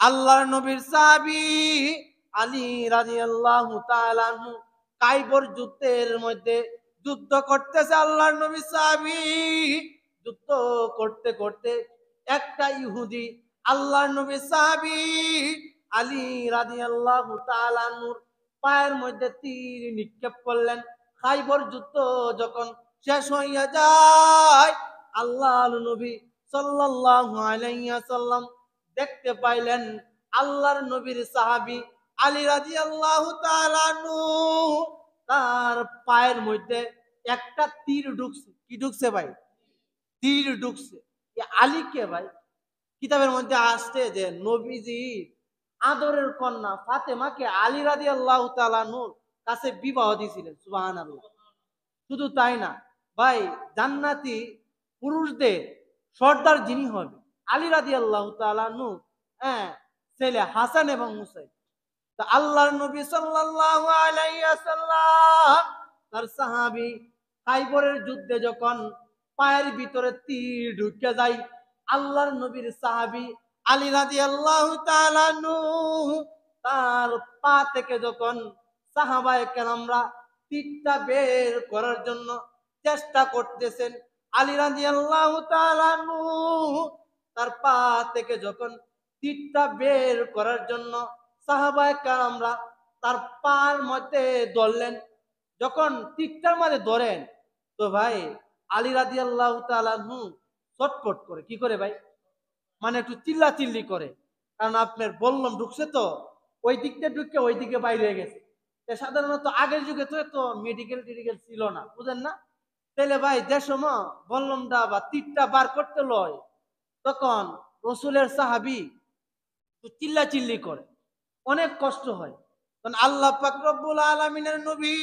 আল্লাহর নবীর সাহাবী আলী রাদিয়াল্লাহু তাআলা আনহু খাইবর যুদ্ধের মধ্যে যুদ্ধ করতেছে। আল্লাহর নবীর সাহাবী যুদ্ধ করতে করতে একটা ইহুদি আল্লাহর নবীর সাহাবী আলী রাদিয়াল্লাহু তাআলা আনহুর পায়ের মধ্যে তীর নিক্ষেপ করলেন। খাইবর যুদ্ধ যখন শেষ হইয়া যায়, আল্লাহর নবী সাল্লাল্লাহু আলাইহি ওয়াসাল্লাম দেখতে পাইলেন আল্লাহর নবীর সাহাবী আলী রাদিয়াল্লাহু তাআলা আনহু তার পায়ের মধ্যে একটা তীর ঢুকছে। কি ঢুকছে ভাই? তীর ঢুকছে। আলী কে ভাই? কিতাবের মধ্যে আসছে যে নবীজি আদরের কন্যা ফাতেমাকে আলী রাদিয়াল্লাহু তাআলা আনহুর কাছে বিবাহ দিয়েছিলেন। সুবহানাল্লাহ। শুধু তাই না ভাই, জান্নাতি পুরুষদের সর্দার যিনি হবে আলী রাদিয়াল্লাহু তাআলা আনহু, হ্যাঁ, ছেলে হাসান এবং হুসাইন। তা আল্লাহর নবী সাল্লাল্লাহু আলাইহি ওয়াসাল্লাম তার সাহাবী খাইবরের যুদ্ধে যখন পায়ের ভিতরে তীর ঢুকে যায়, আল্লাহর নবীর সাহাবী আলী রাদিয়াল্লাহু তাআলা আনহু তার পা থেকে যখন সাহাবায়ে কেরামরা তীরটা বের করার জন্য চেষ্টা করতেছেন, আলী রাদিয়াল্লাহু তাআলা আনহু তার পা থেকে যখন তীরটা বের করার জন্য সাহাবায়ে কেরামরা তার পার মধ্যে ধরলেন, যখন তীরটার মধ্যে ধরেন তো ভাই আলী রাদিয়াল্লাহু তাআলা আনহু ছটফট করে। কি করে ভাই? মানে একটু চিল্লাচিল্লি করে, কারণ আপনার বললাম ঢুকছে তো ওই দিকটা ঢুকে ওই দিকে বাইরে হয়ে গেছে। সাধারণত আগের যুগে তো এত মেডিকেল টেডিকেল ছিল না, বুঝেন না? তাহলে ভাই যে সময় বললামটা বা তীরটা বার করতে লয়, তখন রসুলের সাহাবী চিল্লাচিল্লি করে, অনেক কষ্ট হয়। কারণ আল্লাহ পাক রব্বুল আলামিনের নবী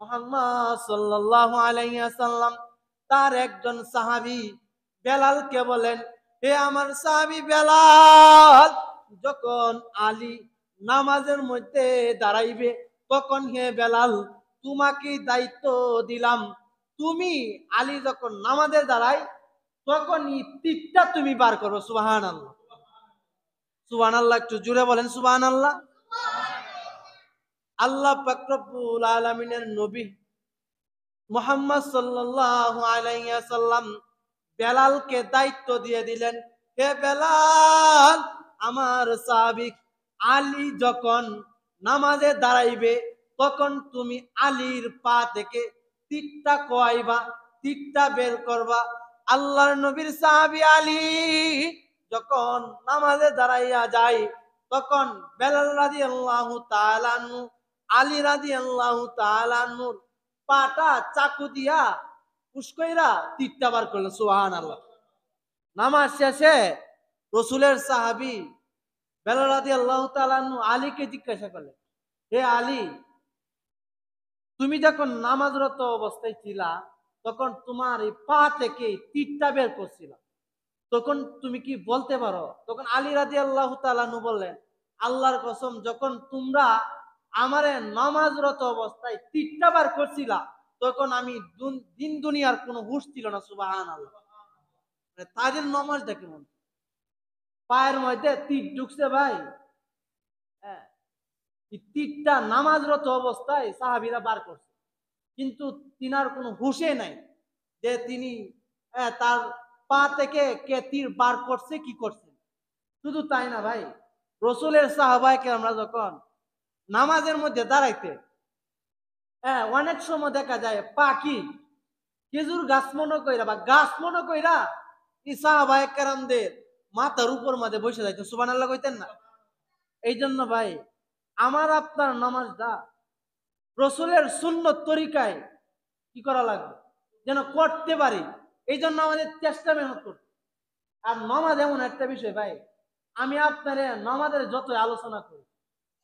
মুহাম্মদ সাল্লাল্লাহু আলাইহি ওয়াসাল্লাম তার একজন সাহাবী বেলালকে বলেন, হে আমার সাহাবী বেলাল, যখন আলী নামাজের মধ্যে দাঁড়াইবে তখন হে বেলাল তোমাকে দায়িত্ব দিলাম, তুমি আলী যখন নামাজে দাঁড়াই তখন তীরটা তুমি বার করো। সুবহানাল্লাহ। সুবহানাল্লাহ, একটু জোরে বলেন সুবহানাল্লাহ। আল্লাহ পাক রব্বুল আলামিনের নবী মুহাম্মদ সাল্লাল্লাহু আলাইহি ওয়াসাল্লাম বেলালকে দায়িত্ব দিয়ে দিলেন, হে বেলাল, আমার সাহাবী আলী যখন নামাজে দাঁড়াইবে তখন তুমি আলীর পা থেকে তীরটা কোয়াইবা, তীরটা বের করবা। আল্লাহর নবীর সাহাবী আলী যখন নামাজে দাঁড়াইয়া যায় তখন বেলাল রাদিয়াল্লাহু তাআলা আনহু আলী রাদিয়াল্লাহু তাআলা আনহুর পাটা চাকু দিয়া উস্কইরা তীরটা বার করলেন। সুবহানাল্লাহ। নামাজ শেষে রসুলের সাহাবী বেলাল রাদিয়াল্লাহু তাআলা আনহু আলীকে জিজ্ঞাসা করলেন, হে আলী, তুমি যখন নামাজরত অবস্থায় ছিলা তখন তোমার এই পা থেকে তীরটা বের করছিল, তখন তুমি কি বলতে পারো? তখন আলী রাদিয়াল্লাহু তাআলা আনহু বললেন, আল্লাহর কসম, যখন তোমরা আমারে নামাজরত অবস্থায় তীরটা বার করছিলা তখন আমি দিন দুনিয়ার কোনো হুঁশ ছিল না। সুবহানাল্লাহ। তাদের নামাজটা কেমন? পায়ের মধ্যে তীর ঢুকছে ভাই, হ্যাঁ, তীরটা নামাজরত অবস্থায় সাহাবীরা বার করছে, কিন্তু তিনার কোনো হুঁশে নাই যে তিনি তার পা থেকে কে তীর বার করছে কি করছে। শুধু তাই না ভাই, রসুলের সাহাবায়ে কেরামরা যখন নামাজের মধ্যে দাঁড়াইতে, হ্যাঁ, অনেক সময় দেখা যায় পাখি খেজুর গাছ মনে কইরা বা গাছ মনে কইরা এই সাহাবায়ে কেরামদের মাথার উপর মাঝে বসে যাইতো। সুবহানাল্লাহ কইতেন না? এই জন্য ভাই আমার আপনার নামাজটা রসুলের সুন্নত তরিকায় কি করা লাগবে যেন করতে পারি, এই জন্য আমাদের চেষ্টা মেহনত করতে। আর নামাজ এমন একটা বিষয় ভাই, আমি আপনার নামাজের যত আলোচনা করি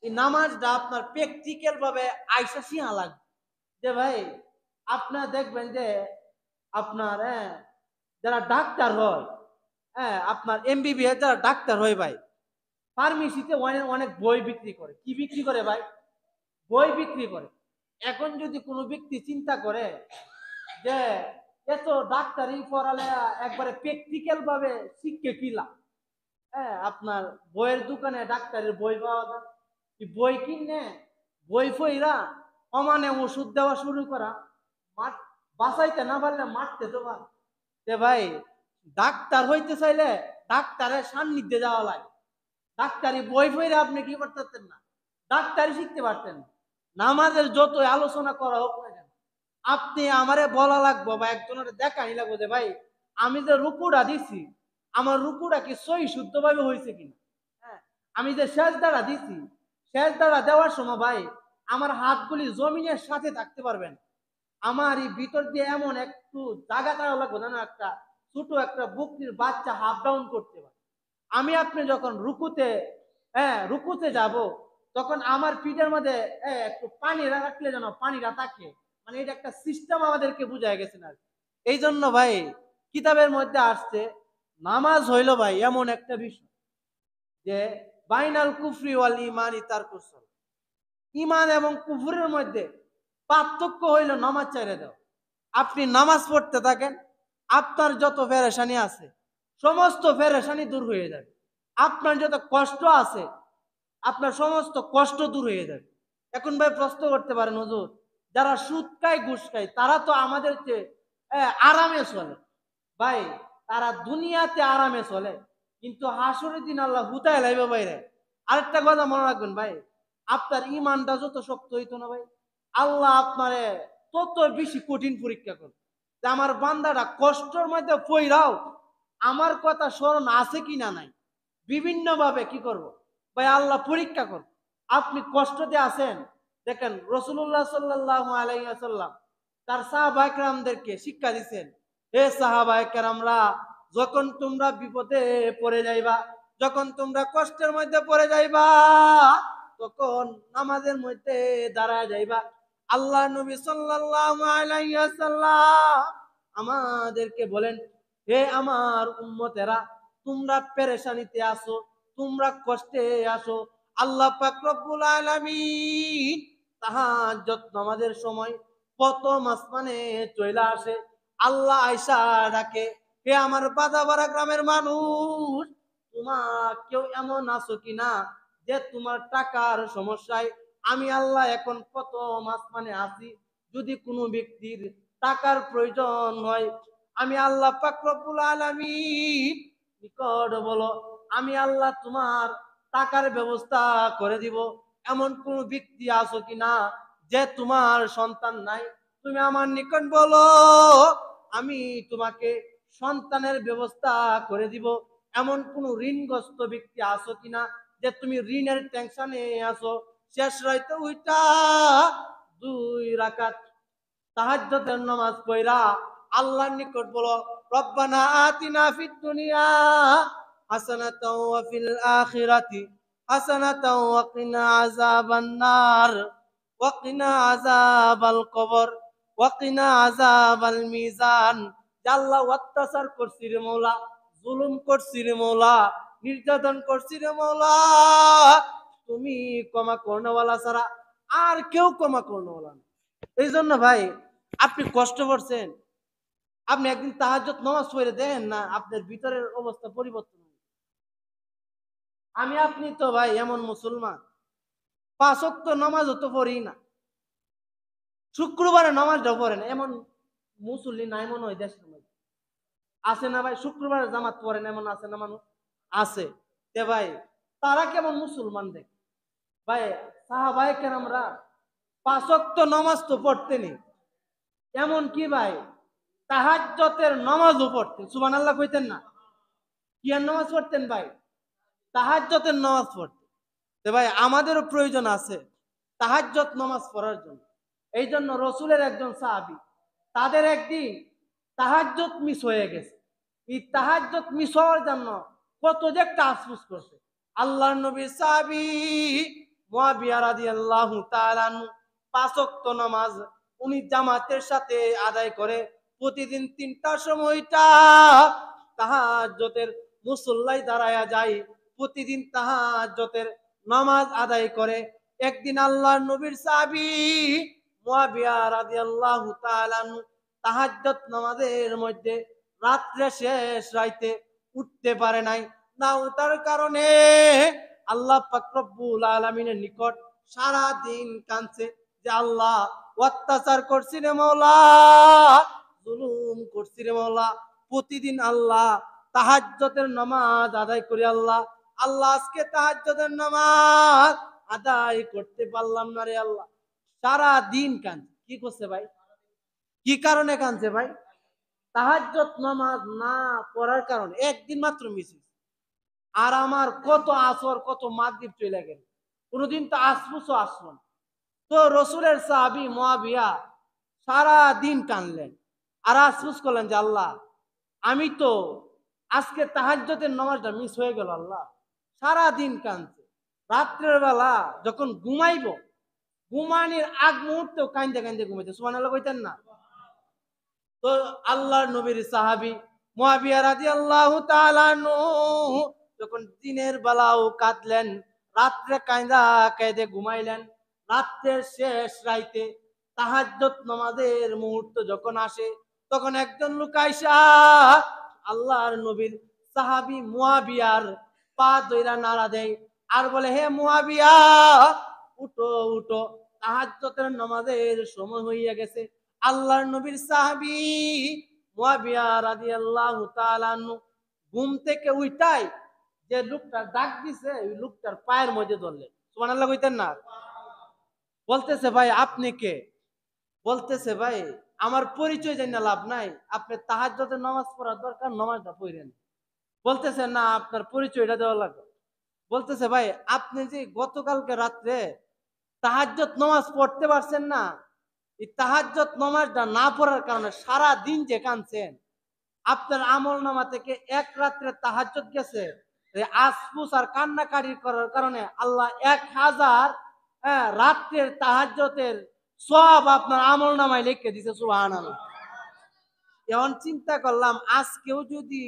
এই নামাজটা আপনার প্র্যাকটিক্যাল ভাবে আইসা শিয়া লাগবে। যে ভাই আপনার দেখবেন যে আপনার যারা ডাক্তার হয়, হ্যাঁ, আপনার এমবিবিএস যারা ডাক্তার হয় ভাই, ফার্মেসিতে অনেক অনেক বই বিক্রি করে। কি বিক্রি করে ভাই? বই বিক্রি করে। এখন যদি কোনো ব্যক্তি চিন্তা করে যে এত ডাক্তারি পড়ালে একবারে প্র্যাকটিক্যাল ভাবে শিখে কিলা, হ্যাঁ, আপনার বইয়ের দোকানে ডাক্তারের বই পাওয়া যায়, কি বই কিনে বই ফইরা সমানে ওষুধ দেওয়া শুরু করা, মার বাঁচাইতে না পারলে মারতে তো পার। যে ভাই, ডাক্তার হইতে চাইলে ডাক্তারের সান্নিধ্যে যাওয়া লাগে। ডাক্তারি বই ফইরা আপনি কি করতেন না, ডাক্তারি শিখতে পারতেন না। নামাজের যত আলোচনা করা হোক না কেন, আপনি আমারে বলা লাগবো বা একজনের দেখাই লাগবো যে ভাই, আমি যে রুকুটা দিছি, আমার রুকুটা কি সহি শুদ্ধ ভাবে হয়েছে কিনা। হ্যাঁ, আমি যে সেজদাটা দিছি, সেজদাটা দেওয়ার সময় ভাই আমার হাতগুলি জমিনের সাথে থাকতে পারবেন। আমার এই ভিতর দিয়ে এমন একটু জায়গা তারা লাগবে না, একটা ছোট একটা বুকটির বাচ্চা হাফ ডাউন করতে পারে। আমি আপনি যখন রুকুতে, হ্যাঁ রুকুতে যাব, তখন আমার পিঠের মধ্যে একটু পানি রাখলে যেন পানিটা থাকে, মানে এটা একটা সিস্টেম আমাদেরকে বুঝাই গেছে না। এই জন্য ভাই কিতাবের মধ্যে আসছে, নামাজ হইল ভাই এমন একটা বিষয় যে বাইনাল কুফরি ওয়াল ইমানি তারকুস সালাত। ইমান এবং কুফরের মধ্যে পার্থক্য হইল নামাজ ছেড়ে দাও। আপনি নামাজ পড়তে থাকেন, আপনার যত পেরেশানি আছে সমস্ত পেরেশানি দূর হয়ে যাবে। আপনার যত কষ্ট আছে আপনার সমস্ত কষ্ট দূর হয়ে যাবে। এখন ভাই প্রশ্ন করতে পারেন, হুজুর যারা সুদ খায় ঘুষ খায় তারা তো আমাদের চেয়ে আরামে চলে। ভাই, তারা দুনিয়াতে আরামে চলে, কিন্তু হাসরের দিন আল্লাহ হুতায় লাইবে বাইরে। আরেকটা কথা মনে রাখবেন ভাই, আপনার ইমানটা যত শক্ত হইতো না ভাই, আল্লাহ আপনারে তত বেশি কঠিন পরীক্ষা করবে। যে আমার বান্দাটা কষ্টের মধ্যে পইরাও আমার কথা স্মরণ আছে কিনা নাই, বিভিন্ন ভাবে কি করব ভাই, আল্লাহ পরীক্ষা করব। আপনি কষ্টতে আছেন, দেখেন রাসূলুল্লাহ সাল্লাল্লাহু আলাইহি ওয়াসাল্লাম তার সাহাবায়ে কেরামদেরকে শিক্ষা দিচ্ছেন, হে সাহাবায়ে কেরামরা, যখন তোমরা বিপদে পড়ে যাইবা, যখন তোমরা কষ্টের মধ্যে পড়ে যাইবা, তখন নামাজের মধ্যে দাঁড়ায় যাইবা। আল্লাহ নবী সাল্লাল্লাহু আলাইহি ওয়াসাল্লাম আমাদেরকে বলেন, হে আমার উম্মতেরা, তোমরা পেরেশানিতে আসো, তোমরা কষ্টে আসো, আল্লাহ পাক রব্বুল আলামিন তাহাজ্জুদ নামাজের সময় প্রথম আসমানে চলে আসে। আল্লাহ আয়েশা ডাকে, হে আমার বাদাবাড়া গ্রামের মানুষ, তোমার কেউ এমন আছো কিনা যে তোমার টাকার সমস্যায় আমি আল্লাহ এখন প্রথম আসমানে আছি, যদি কোনো ব্যক্তির টাকার প্রয়োজন হয় আমি আল্লাহ পাক রব্বুল আলামিন নিকট বলো, আমি আল্লাহ তোমার টাকার ব্যবস্থা করে দিব। এমন কোন ব্যক্তি আছো কিনা যে তোমার সন্তান নাই, তুমি আমার নিকট বলো, আমি তোমাকে সন্তানের ব্যবস্থা করে দিব। এমন কোন ঋণগ্রস্ত ব্যক্তি আছো কিনা যে তুমি ঋণের টেনশনে আছো, শেষ রাইতে উইটা 2 রাকাত তাহাজ্জুদের নামাজ পড়া আল্লাহর নিকট বলো, রব্বানা আতিনা ফিদ দুনিয়া হাসানাতাও ওয়া ফিল আখিরাতি হাসানাতাও ওয়া কিনা আযাবান নার ওয়া কিনা আযাবাল কবর ওয়া কিনা আযাবাল মিজান। আল্লাহ অত্যাচার করছি রে মওলা, জুলুম করছি রে মওলা, নির্যাতন করছি রে মওলা, তুমি ক্ষমা করনেওয়ালা ছাড়া আর কেউ ক্ষমা করনেওয়ালা না। এই জন্য ভাই, আপনি কষ্ট করছেন, আপনি একদিন তাহাজ্জুদ নামাজ পড়ে দেন না, আপনার ভিতরের অবস্থা পরিবর্তন হবে। আমি আপনি তো ভাই এমন মুসলমান, 5 ওয়াক্ত নামাজও তো পড়ি না, শুক্রবারে নামাজটাও পড়ে না, এমন মুসল্লি নাই মনে হয় দেশের মধ্যে। আছে না ভাই? শুক্রবারে জামাত পড়ে না এমন আছে না মানুষ? আছে। তে ভাই, তারা কেমন মুসলমান দেখ ভাই, সাহাবায়ে কেরামরা 5 ওয়াক্ত নামাজ তো পড়তেনি, এমন কি ভাই তাহাজ্জুদের নামাজও পড়তেন, সুবহানাল্লাহ কইতেন না? কি আর নামাজ পড়তেন ভাই? তাহাজ্জুদের নামাজ পড়তেন। তো ভাই আমাদেরও প্রয়োজন আছে তাহাজ্জুদ নামাজ পড়ার জন্য। এই জন্য রসুলের একজন সাহাবী, তাদের একদিন তাহাজ্জুদ মিস হয়ে গেছে। এই তাহাজ্জুদ মিস হওয়ার জন্য কত যে একটা আফসোস করছে। আল্লাহর নবী সাহাবী মুয়াবিয়া রাদিয়াল্লাহু তাআলা আনহু 5 ওয়াক্ত নামাজ উনি জামাতের সাথে আদায় করে প্রতিদিন 3টার সময়টা তাহাজ্জুদের মুসল্লায় দাঁড়ায়া যায়, প্রতিদিন তাহাজ্জুদের নামাজ আদায় করে। একদিন আল্লাহর নবীর সাহাবী মুয়াবিয়া রাদিয়াল্লাহু তাআলা আনহু তাহাজ্জুদ নামাজের মধ্যে রাত্রে শেষ রাইতে উঠতে পারে নাই। না ওঠার কারণে আল্লাহ পাক রব্বুল আলামিনের নিকট সারা দিন কাঁদছে যে আল্লাহ অত্যাচার করছি রে মাওলা, জুলুম করছি রে মাওলা। প্রতিদিন আল্লাহ তাহাজ্জুদের নামাজ আদায় করি আল্লাহ, আল্লাহ আজকে তাহাজ্জুদের নামাজ আদায় করতে পারলাম না রে আল্লাহ। সারা দিন কাঁদছে। কি করছে ভাই? কি কারণে কাঁদছে ভাই? তাহাজ্জুদ নামাজ না পড়ার কারণে একদিন মাত্র মিস। আর আমার কত আসর কত মাগরিব চলে গেল, কোনদিন তো আসবুসও আসলো না। তো রসুলের সাহাবী মুয়াবিয়া সারা দিন কানলেন আর আসবুস করলেন যে আল্লাহ আমি তো আজকে তাহাজ্জুদের নামাজটা মিস হয়ে গেল আল্লাহ। সারা দিন কানছে। রাত্রের বেলা যখন ঘুমাইব, ঘুমানির আগ মুহূর্তেও কান্দে কান্দে ঘুমাইছে। সুবহানাল্লাহ কইতেন না? তো আল্লাহর নবীর সাহাবী মুয়াবিয়া রাদিয়াল্লাহু তাআলা আনহু যখন দিনের বেলাও কাঁদলেন, রাত্রে কাঁদা কাঁদে ঘুমাইলেন। রাত্রের শেষ রাইতে তাহাজ্জুদ নামাজের মুহূর্ত যখন আসে, তখন একজন লোক আইসা আল্লাহর নবীর সাহাবী মুয়াবিয়ার পা ধইরা নাড়া দেয় আর বলে, হে মুয়াবিয়া উঠো উঠো, তাহাজ্জুদের নামাজের সময় হইয়া গেছে। আল্লাহর নবীর সাহাবী মুয়াবিয়া রাদিয়াল্লাহু তাআলা আনহু ঘুম থেকে উঠাই যে লোকটা ডাক দিছে ওই লোকটার পায়ের মধ্যে ধরলেন। সুবহানাল্লাহ কইতেন না? বলতেছে ভাই আপনি কে? বলতেছে ভাই আমার পরিচয় জানা লাভ নাই, আপনি তাহাজ্জুদের নামাজ পড়ার দরকার, নামাজটা পড়েন। বলতেছে না আপনার পরিচয়টা দেওয়া লাগবে। বলতেছে ভাই আপনি যে গতকালকে রাত্রে তাহাজ্জুদ নামাজ পড়তে পারছেন না, এই তাহাজ্জুদ নামাজটা না পড়ার কারণে সারা দিন যে কাঁদছেন, আপনার আমল নামা থেকে এক রাত্রে তাহাজ্জুদ গেছে, এই আসফুস আর কান্নাকাটি করার কারণে আল্লাহ 1000 রাত্রের তাহাজ্জুদের সব আপনার আমল নামায় লিখে দিছে। সুবহানাল্লাহ। এখন চিন্তা করলাম আজকেও যদি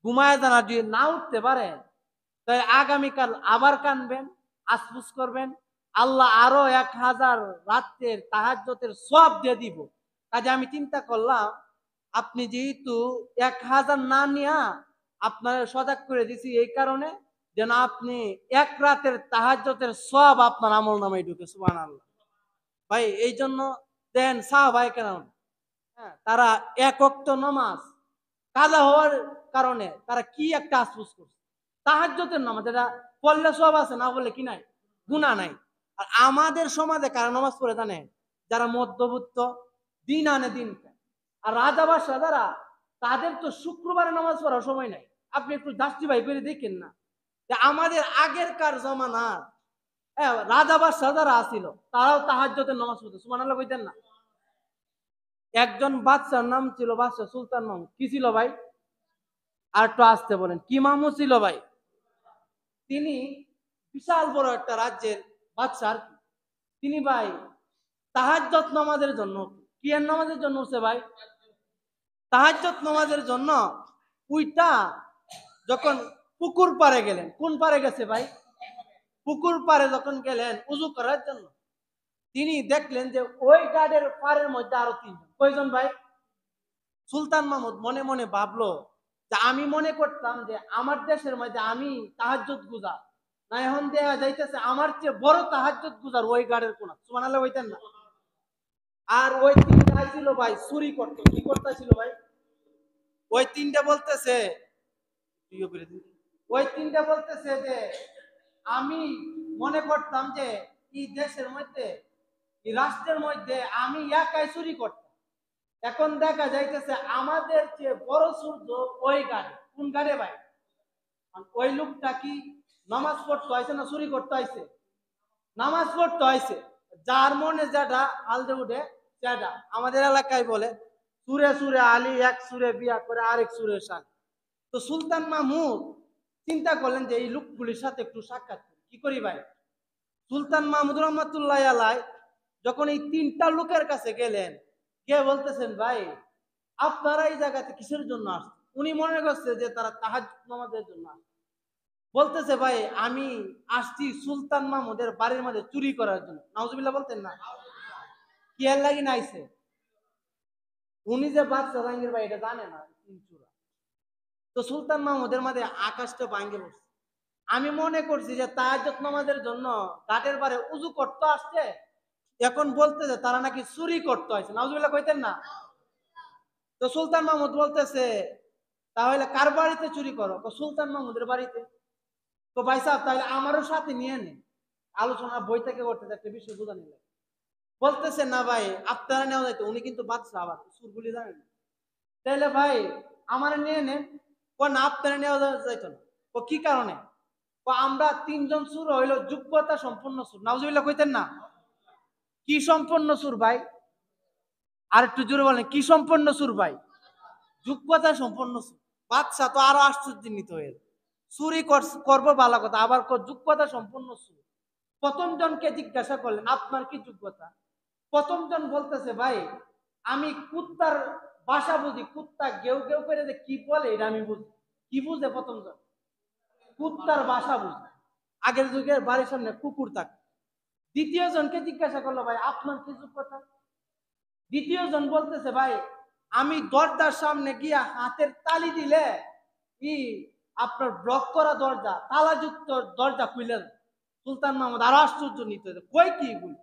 ঘুমায় জানা যদি না উঠতে পারে, তাই আগামীকাল আবার কানবেন, আসফুস করবেন, আল্লাহ আরো 1000 রাত্রের তাহাজ্জুদের সব দিয়ে দিব। কাজে আমি চিন্তা করলাম আপনি যেহেতু 1000 না নিয়া আপনার সজাগ করে দিছি এই কারণে যেন আপনি এক রাতের তাহাজ্জুদের সব আপনার আমল নামায় ঢুকে। সুবহানাল্লাহ। ভাই এই জন্য দেন সাহাবায়ে কেরাম তারা এক ওয়াক্ত নামাজ কাজা হওয়ার কারণে তারা কি একটা আফসোস করছে। তাহাজ্জুদের নামাজ এটা পড়লে সব আছে, না বলে কি নাই, গুনাহ নাই। আর আমাদের সমাজে কারা নামাজ পড়ে জানেন? যারা মধ্যবিত্ত, দিন আনে দিন খায়। আর রাজা বাদশাহ যারা, তাদের তো শুক্রবারে নামাজ পড়ার সময় নাই। আপনি একটু জাস্টিফাই করে দেখেন না যে আমাদের আগেরকার জমানার রাজা বাদশাহ যারা আছিল তারাও তাহাজ্জুদের নামাজ পড়তো। সুবহানাল্লাহ কইতেন না? একজন বাদশার নাম ছিল বাদশাহ সুলতান মাহমুদ। কি ছিল ভাই? আর একটু আসতে বলেন। কি মাহমুদ ছিল ভাই? তিনি বিশাল বড় একটা রাজ্যের বাদশাহ। তিনি ভাই তাহাজ্জুদ নামাজের জন্য, কি এর নামাজের জন্য উঠছে ভাই? তাহাজ্জুদ নামাজের জন্য উইটা যখন পুকুর পাড়ে গেলেন, কোন পাড়ে গেছে ভাই? পুকুর পাড়ে যখন গেলেন উযু করার জন্য, তিনি দেখলেন যে ওই গাড়ের পাড়ের মধ্যে আরো তিনজন। কয়জন ভাই? সুলতান মাহমুদ মনে মনে ভাবলো যে আমি মনে করতাম যে আমার দেশের মধ্যে আমি তাহাজ্জুদ গুজার, না এখন দেখা যাইতেছে আমার চেয়ে বড় তাহাজ্জুদ গুজার ওই গাড়ের কোনা। সুবহানাল্লাহ হইতেন না? আর ওই তিনটা ছিল ভাই চুরি করতো। কি করতেছিল ভাই? ওই তিনটা বলতেছে, ওই তিনটা বলতেছে যে আমি মনে করতাম যে এই দেশের মধ্যে, এই রাষ্ট্রের মধ্যে আমি একাই চুরি করতাম। এখন দেখা যাইতেছে আমাদের চেয়ে বড় সূর্য ওই গাড়ি। কোন গাড়ি ভাই? ওই লোকটা কি নামাজ পড়তে হয়েছে না চুরি করতে হয়েছে? নামাজ পড়তে হয়েছে। যার মনে যেটা আলদে উঠে সেটা। আমাদের এলাকায় বলে সুরে সুরে আলী, এক সুরে বিয়া করে আরেক সুরে শান। তো সুলতান মাহমুদ চিন্তা করলেন যে এই লোকগুলির সাথে একটু সাক্ষাৎ করি। কি করি ভাই? সুলতান মাহমুদ রহমতুল্লাহ আলাই যখন এই তিনটা লোকের কাছে গেলেন, কে বলতেছেন ভাই আপনারা এই জায়গাতে কিসের জন্য আসছেন? উনি মনে করছে যে তারা তাহাজ্জুদ নামাজের জন্য আসছে। বলতেছে ভাই আমি আসছি সুলতান মাহমুদের বাড়ির মধ্যে চুরি করার জন্য। নাউজুবিল্লাহ বলতেন না? কি এর লাগি নাইছে? উনি যে বাদশা জাহাঙ্গীর ভাই এটা জানে না তো সুলতান মাহমুদের মাঝে আকাশটা ভাঙ্গে পড়ছে। আমি মনে করছি যে তাহাজ্জুদ নামাজের জন্য ঘাটের পারে উজু করতে আসছে, এখন বলতেছে তারা নাকি চুরি করতে হয়েছে। নাউজুবিল্লাহ কইতেন না? তো সুলতান মাহমুদ বলতেছে তাহলে কার বাড়িতে চুরি করো? সুলতান মাহমুদের বাড়িতে। তো ভাই সাহেব তাহলে আমারও সাথে নিয়ে নেন, আলোচনা বই থেকে করতে একটা বিষয় বোঝা নিলে। বলতেছে না ভাই আপনারা নেওয়া যাইতো, উনি কিন্তু বাদশা, আবার সুরগুলি জানেন। তাহলে ভাই আমার নিয়ে নেন। না আপনারা নেওয়া যাইতো না। কি কারণে? আমরা তিনজন সুর হইলো যোগ্যতা সম্পন্ন সুর। নাউজুবিল্লাহ কইতেন না? কি সম্পন্ন সুর ভাই? আর একটু জোরে বলেন, কি সম্পন্ন সুর ভাই? যোগ্যতা সম্পন্ন সুর। বাদশা তো আরো আশ্চর্যান্বিত হয়ে চুরি করবো ভালো কথা, আবার যোগ্যতা সম্পন্ন সুর। প্রথম জনকে জিজ্ঞাসা করলেন আপনার কি যোগ্যতা? প্রথম জন বলতেছে ভাই আমি কুত্তার ভাষা বুঝি, কুত্তা গেউ গেউ করে যে কি বলে এটা আমি বুঝি। কি বুঝে প্রথম জন? কুত্তার ভাষা বুঝে। আগের যুগের বাড়ির সামনে কুকুর থাকে। দ্বিতীয় জনকে জিজ্ঞাসা করলো ভাই আপনার কি যোগ্যতা? দ্বিতীয় জন বলতেছে ভাই আমি দরজার সামনে গিয়া হাতের তালি দিলে কি আপনার ব্লক করা দরজা, তালাযুক্ত দরজা খুলে দেয়। সুলতান মাহমুদ আরো আশ্চর্য নিতে কই কি বলি।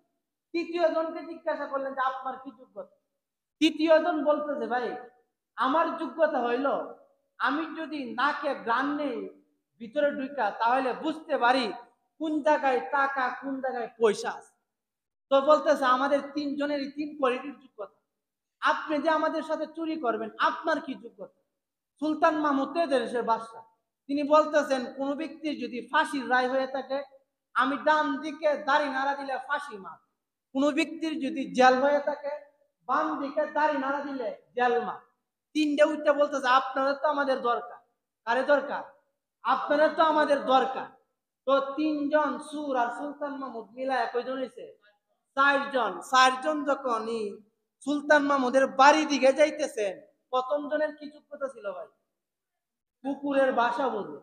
তৃতীয় জনকে জিজ্ঞাসা করলেন যে আপনার কি যোগ্যতা? তৃতীয় জন বলতেছে ভাই আমার যোগ্যতা হইল আমি যদি নাকে গ্রান নেই ভিতরে ঢুকা তাহলে বুঝতে পারি কোন জায়গায় টাকা কোন জায়গায় পয়সা আছে। তো বলতেছে আমাদের তিনজনেরই তিন কোয়ালিটির যোগ্যতা। আপনি যে আমাদের সাথে চুরি করবেন আপনার কি যোগ্যতা? সুলতান মাহমুদ দেশের বাদশা, তিনি বলতেছেন কোন ব্যক্তির যদি ফাঁসির রায় হয়ে থাকে আমি ডান দিকে দাড়ি নাড়া দিলে ফাঁসি মার। কোন ব্যক্তির যদি জেল হয়ে থাকে বাম দিকে দাড়ি নাড়া দিলে জেল মার। তিনটে উঠতে বলতেছে আপনারা তো আমাদের দরকার। কারে দরকার? আপনারা তো আমাদের দরকার। তো তিনজন সুর আর সুলতান মাহমুদ মিলায় কয়জন হয়েছে? চারজন। চারজন যখন সুলতান মাহমুদের বাড়ি দিকে যাইতেছেন, প্রথম জনের কি যোগ্যতা ছিল ভাই? কুকুরের বাসা বোঝে।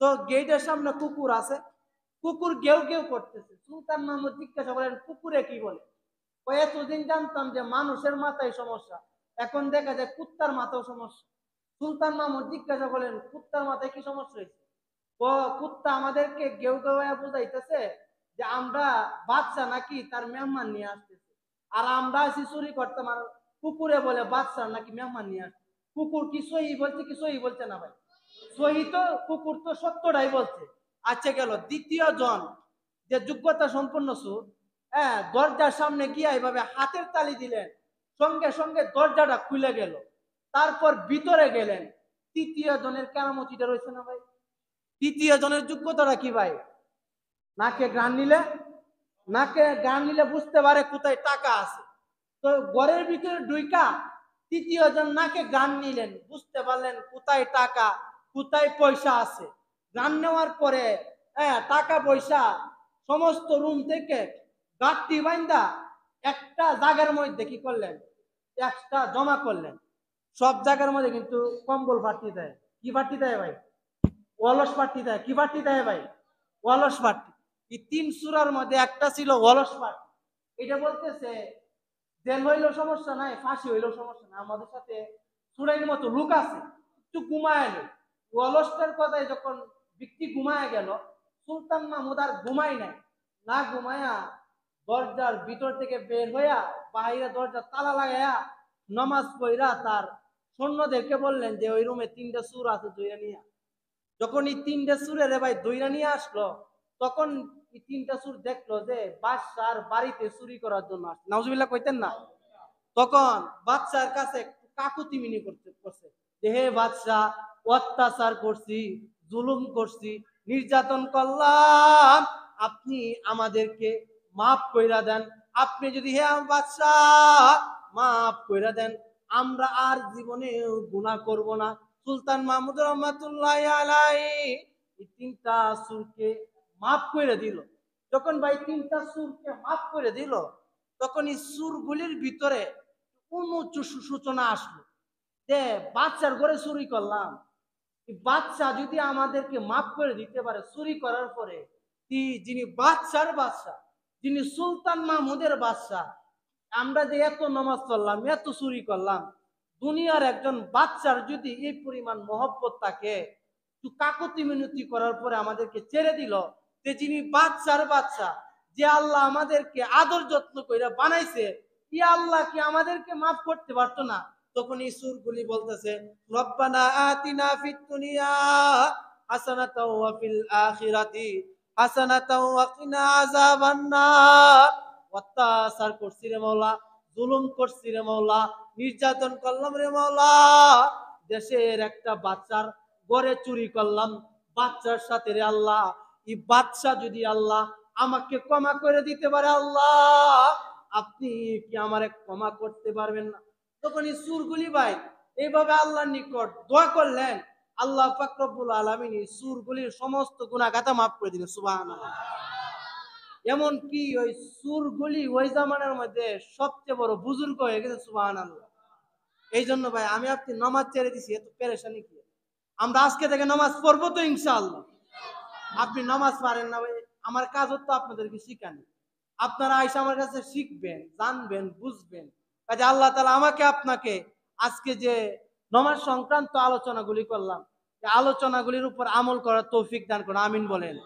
তো গেটের সামনে কুকুর আছে, কুকুর গেউ গেউ করতেছে। সুলতান মাহমুদ জিজ্ঞাসা করেন কুকুরে কি বলে? এতদিন জানতাম যে মানুষের মাথায় সমস্যা, এখন দেখা যায় কুত্তার মাথাও সমস্যা। সুলতান মাহমুদ জিজ্ঞাসা করেন কুত্তার মাথায় কি সমস্যা হয়েছে? ও কুত্তা আমাদেরকে গেউ গেউয়া বুঝাইতেছে যে আমরা বাচ্চা নাকি তার মেহমান নিয়ে আসতেছে, আর আমরা আছি চুরি করতাম, আর কুকুরে বলে বাচ্চা নাকি মেহমান নিয়ে আসছে। কুকুর কি সহি বলছে কি সহি বলছে না ভাই? সহি তো, কুকুর তো সত্যটাই বলছে। আচ্ছা গেল দ্বিতীয় জন যে যোগ্যতা সম্পন্ন সুর, হ্যাঁ দরজার সামনে গিয়ে এইভাবে হাতের তালি দিলেন, সঙ্গে সঙ্গে দরজাটা খুলে গেল। তারপর ভিতরে গেলেন। তৃতীয় জনের কেরামতিটা রয়েছে না ভাই? তৃতীয় জনের যোগ্যতাটা কি ভাই? নাকে গান নিলে, নাকে গান নিলে বুঝতে পারে কোথায় টাকা আছে। তো ঘরের ভিতরে ঢুইকা তৃতীয় জন নাকে গান নিলেন, বুঝতে পারলেন কোথায় টাকা কোথায় পয়সা আছে। গান নেওয়ার পরে হ্যাঁ টাকা পয়সা সমস্ত রুম থেকে গাঁটটি বাইন্দা একটা জায়গার মধ্যে কি করলেন? একটা জমা করলেন। সব জায়গার মধ্যে কিন্তু কম্বল ফাটি দেয়। কি ফাটি দেয় ভাই? অলস পার্টি দেয়। কি পার্টি দেয় ভাই? অলস পার্টি। এই তিন সূরার মধ্যে একটা ছিল অলস পার্টি। এটা বলতেছে জেল হইলেও সমস্যা নাই, ফাঁসি হইলেও সমস্যা নাই, আমাদের সাথে চুরাইয়ের মতো লোক আছে, একটু ঘুমায় এলো। অলসটার কথায় যখন ব্যক্তি ঘুমায় গেল, সুলতান মাহমুদ আর ঘুমাই নাই। না ঘুমায়া দরজার ভিতর থেকে বের হইয়া বাইরে দরজা তালা লাগাইয়া নমাজ পড়া তার সৈন্যদেরকে বললেন যে ওই রুমে তিনটা সুর আছে দুইটা নিয়ে। যখন এই তিনটা সুরের ভাই দইরা নিয়ে আসলো, তখন এই তিনটা সুর দেখলো যে বাদশার বাড়িতে চুরি করার জন্য আসছে। নাউজুবিল্লাহ কইতেন না? তখন বাদশার কাছে কাকুতি মিনি করছে যে হে বাদশাহ অত্যাচার করছি, জুলুম করছি, নির্যাতন করলাম, আপনি আমাদেরকে মাফ কইরা দেন। আপনি যদি হে বাদশাহ মাফ কইরা দেন আমরা আর জীবনে গুনাহ করব না। সুলতান মাহমুদ রহমাতুল্লাহ আলাইহি এই তিনটা সুরকে মাফ করে দিল। যখন ভাই তিনটা সুরকে মাফ করে দিল, তখন এই সুরগুলির ভিতরে অনুচ্চ সূচনা আসলো যে বাচ্চার ঘরে চুরি করলাম, বাচ্চা যদি আমাদেরকে মাফ করে দিতে পারে চুরি করার পরে, যিনি বাচ্চার বাচ্চা, যিনি সুলতান মাহমুদের বাচ্চা, আমরা যে এত নামাজ পড়লাম এত চুরি করলাম, দুনিয়ার একজন বাচ্চার যদি এই পরিমাণ মহব্বত থাকে, একটু কাকুতি মিনতি করার পরে আমাদেরকে ছেড়ে দিল, যে যিনি বাচ্চার বাচ্চা, যে আল্লাহ আমাদেরকে আদর যত্ন করে বানাইছে, ই আল্লাহ কি আমাদেরকে মাফ করতে পারতো না? তখন এই সুরগুলি বলতেছে, রব্বানা আতিনা ফিদ দুনিয়া হাসানাতাও ওয়া ফিল আখিরাতি হাসানাতাও ওয়া কিনা আযাবান নার। অত্যাচার করছি রে মাওলা, জুলুম করছি রে মাওলা, নির্যাতন করলাম রে মাওলা, দেশের একটা বাচ্চার ঘরে চুরি করলাম, বাচ্চার সাথে রে আল্লাহ, এই বাচ্চা যদি আল্লাহ আমাকে ক্ষমা করে দিতে পারে, আল্লাহ আপনি কি আমারে ক্ষমা করতে পারবেন না? তখন এই সুরগুলি ভাই এইভাবে আল্লাহর নিকট দোয়া করলেন, আল্লাহ পাক রব্বুল আলামিন এই সুরগুলির সমস্ত গুনাহ খাতা মাফ করে দিলেন। সুবহানাল্লাহ। এমন কি ওই সুরগুলি ওই জামানার মধ্যে সবচেয়ে বড় বুজুর্গ হয়ে গেছে। সুবহানাল্লাহ। এই জন্য ভাই আমি আপনি নামাজ ছেড়ে দিছি, এত পেরেশানি কি? আমরা আজকে থেকে নামাজ পড়বো তো ইনশাআল্লাহ। আপনি নামাজ পারেন না ভাই, আমার কাজ হতো আপনাদেরকে শিখানো। আপনারা আইসা আমার কাছে শিখবেন, জানবেন, বুঝবেন। কাজে আল্লাহ তাআলা আমাকে আপনাকে আজকে যে নামাজ সংক্রান্ত আলোচনাগুলি করলাম, এই আলোচনাগুলির উপর আমল করার তৌফিক দান করুন। আমিন বলেন।